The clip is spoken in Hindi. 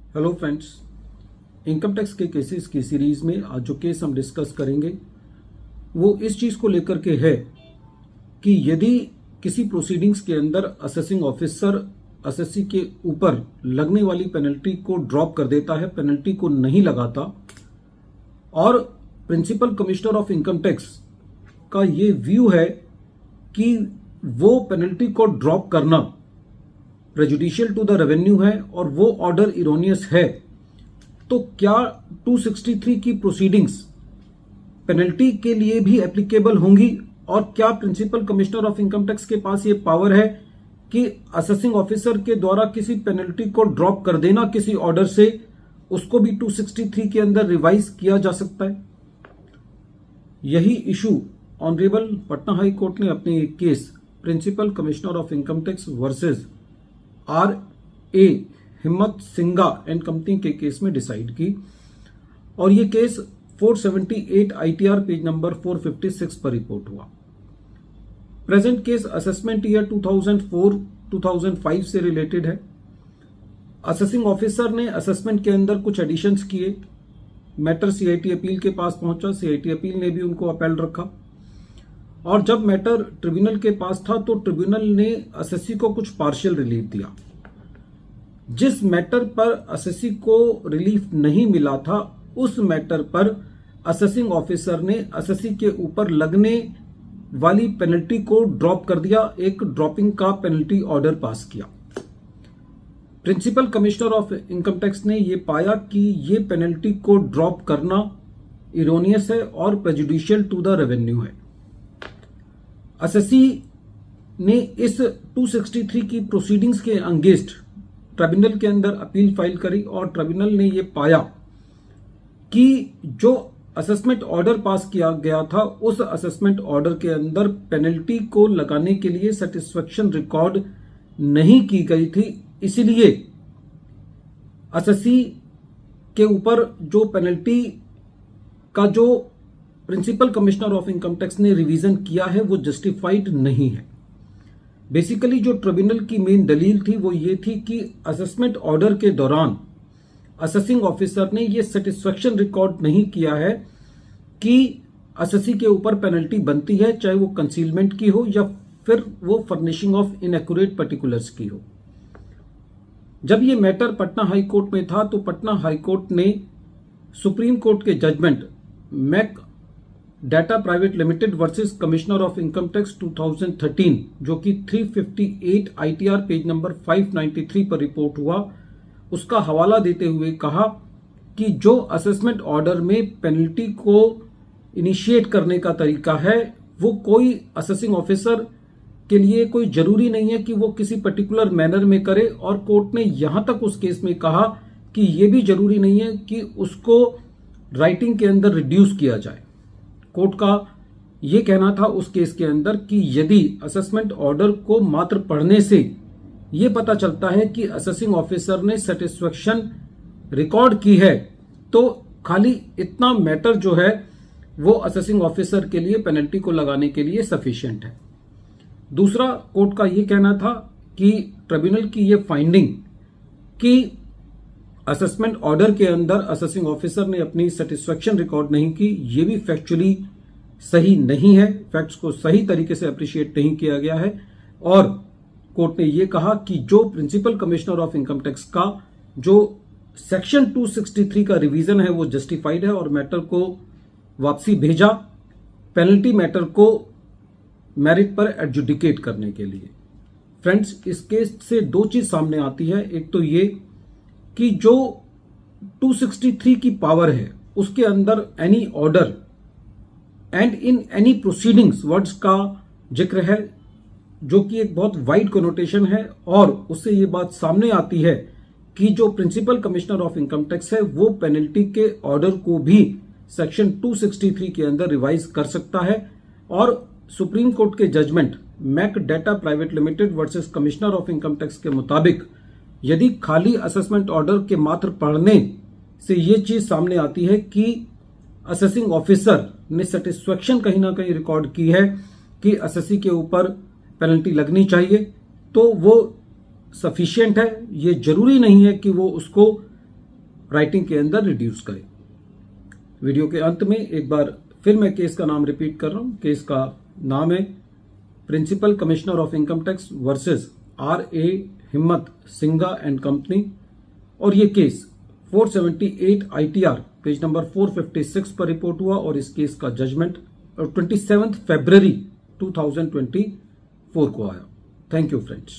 हेलो फ्रेंड्स, इनकम टैक्स के केसेस की सीरीज में आज जो केस हम डिस्कस करेंगे वो इस चीज को लेकर के है कि यदि किसी प्रोसीडिंग्स के अंदर असेसिंग ऑफिसर एसएससी के ऊपर लगने वाली पेनल्टी को ड्रॉप कर देता है, पेनल्टी को नहीं लगाता, और principal commissioner of income tax का ये व्यू है कि वो पेनल्टी को ड्रॉप करना प्रेजुडिशियल टू द रेवेन्यू है और वो ऑर्डर इरोनियस है, तो क्या 263 की प्रोसीडिंग्स पेनल्टी के लिए भी एप्लीकेबल होंगी? और क्या principal commissioner of income tax के पास ये पावर है कि असेसिंग ऑफिसर के द्वारा किसी पेनल्टी को ड्रॉप कर देना किसी ऑर्डर से, उसको भी 263 के अंदर रिवाइज किया जा सकता है? यही issue honourable Patna high court ने अपने एक case principal commissioner of income tax versus RA Himmat Singa and company के केस में डिसाइड की, और ये केस 478 ITR पेज नंबर 456 पर रिपोर्ट हुआ। प्रेजेंट केस असेसमेंट ईयर 2004-2005 से रिलेटेड है। असेसिंग ऑफिसर ने असेसमेंट के अंदर कुछ एडिशंस किए, मैटर CIT अपील के पास पहुंचा, CIT अपील ने भी उनको अपील रखा, और जब मैटर ट्रिब्यूनल के पास था तो ट्रिब्यूनल ने एसएससी को कुछ पार्शियल रिलीफ दिया। जिस मैटर पर एसएससी को रिलीफ नहीं मिला था, उस मैटर पर असेसिंग ऑफिसर ने एसएससी के ऊपर लगने वाली पेनल्टी को ड्रॉप कर दिया, एक ड्रॉपिंग का पेनल्टी ऑर्डर पास किया। Principal commissioner of income tax ने यह पाया कि ये पेनल्टी को ड्रॉप करना इरोनियस है और प्रेजुडिशियल टू द रेवेन्यू है। एसएससी ने इस 263 की प्रोसीडिंग्स के अगेंस्ट ट्रिब्यूनल के अंदर अपील फाइल करी, और ट्रिब्यूनल ने यह पाया कि जो असेसमेंट ऑर्डर पास किया गया था, उस असेसमेंट ऑर्डर के अंदर पेनल्टी को लगाने के लिए सेटिस्फेक्शन रिकॉर्ड नहीं की गई थी। इसलिए एसएससी के ऊपर जो पेनल्टी का जो principal commissioner of income tax ने रिवीजन किया है वो जस्टिफाइड नहीं है। बेसिकली जो ट्रिब्यूनल की मेन दलील थी वो ये थी कि असेसमेंट ऑर्डर के दौरान असेसिंग ऑफिसर ने ये सेटिस्फेक्शन रिकॉर्ड नहीं किया है कि एसएससी के ऊपर पेनल्टी बनती है, चाहे वो कंसीलमेंट की हो या फिर वो फर्निशिंग ऑफ इनएक्यूरेट पर्टिकुलर्स की हो। जब ये मैटर पटना हाई कोर्ट में था तो पटना हाई कोर्ट ने सुप्रीम कोर्ट के judgement Mak Data private limited versus commissioner of income tax 2013 जो कि 358 ITR पेज नंबर 593 पर रिपोर्ट हुआ, उसका हवाला देते हुए कहा कि जो असेसमेंट ऑर्डर में पेनल्टी को इनिशिएट करने का तरीका है वो कोई असेसिंग ऑफिसर के लिए कोई जरूरी नहीं है कि वो किसी पर्टिकुलर मैनर में करे, और कोर्ट ने यहां तक उस केस में कहा कि यह भी जरूरी नहीं है कि उसको राइटिंग के अंदर रिड्यूस किया जाए। कोर्ट का यह कहना था उस केस के अंदर कि यदि असेसमेंट ऑर्डर को मात्र पढ़ने से यह पता चलता है कि असेसिंग ऑफिसर ने सेटिस्फेक्शन रिकॉर्ड की है, तो खाली इतना मैटर जो है वो असेसिंग ऑफिसर के लिए पेनल्टी को लगाने के लिए सफिशिएंट है। दूसरा, कोर्ट का यह कहना था कि ट्रिब्यूनल की यह फाइंडिंग कि असेसमेंट ऑर्डर के अंदर असेसिंग ऑफिसर ने अपनी सेटिस्फेक्शन रिकॉर्ड नहीं की, ये भी फैक्चुअली सही नहीं है, फैक्ट्स को सही तरीके से अप्रिशिएट नहीं किया गया है। और कोर्ट ने यह कहा कि जो principal commissioner of income tax का जो सेक्शन 263 का रिवीजन है वो जस्टिफाइड है, और मैटर को वापसी भेजा पेनल्टी मैटर को मेरिट पर एडजुडिकेट करने के लिए। फ्रेंड्स, इस केस से दो चीज सामने आती है। एक तो ये कि जो 263 की पावर है उसके अंदर any order and in any proceedings words का जिक्र है, जो कि एक बहुत वाइड कोनोटेशन है, और उससे ये बात सामने आती है कि जो principal commissioner of income tax है वो पेनल्टी के ऑर्डर को भी सेक्शन 263 के अंदर रिवाइज कर सकता है। और सुप्रीम कोर्ट के judgement Mak Data private limited versus commissioner of income tax के मुताबिक यदि खाली असेसमेंट ऑर्डर के मात्र पढ़ने से ये चीज सामने आती है कि असेसिंग ऑफिसर ने सेटिस्फेक्शन कहीं ना कहीं रिकॉर्ड की है कि एसएससी के ऊपर पेनल्टी लगनी चाहिए, तो वो सफिशिएंट है। ये जरूरी नहीं है कि वो उसको राइटिंग के अंदर रिड्यूस करें। वीडियो के अंत में एक बार फिर मैं केस का नाम रिपीट कर रहा हूं। केस का नाम है principal commissioner of income tax versus R.A. Himmat Singha and company, और ये केस 478 ITR पेज नंबर 456 पर रिपोर्ट हुआ और इस केस का जजमेंट 27 फरवरी 2024 को आया। Thank you friends.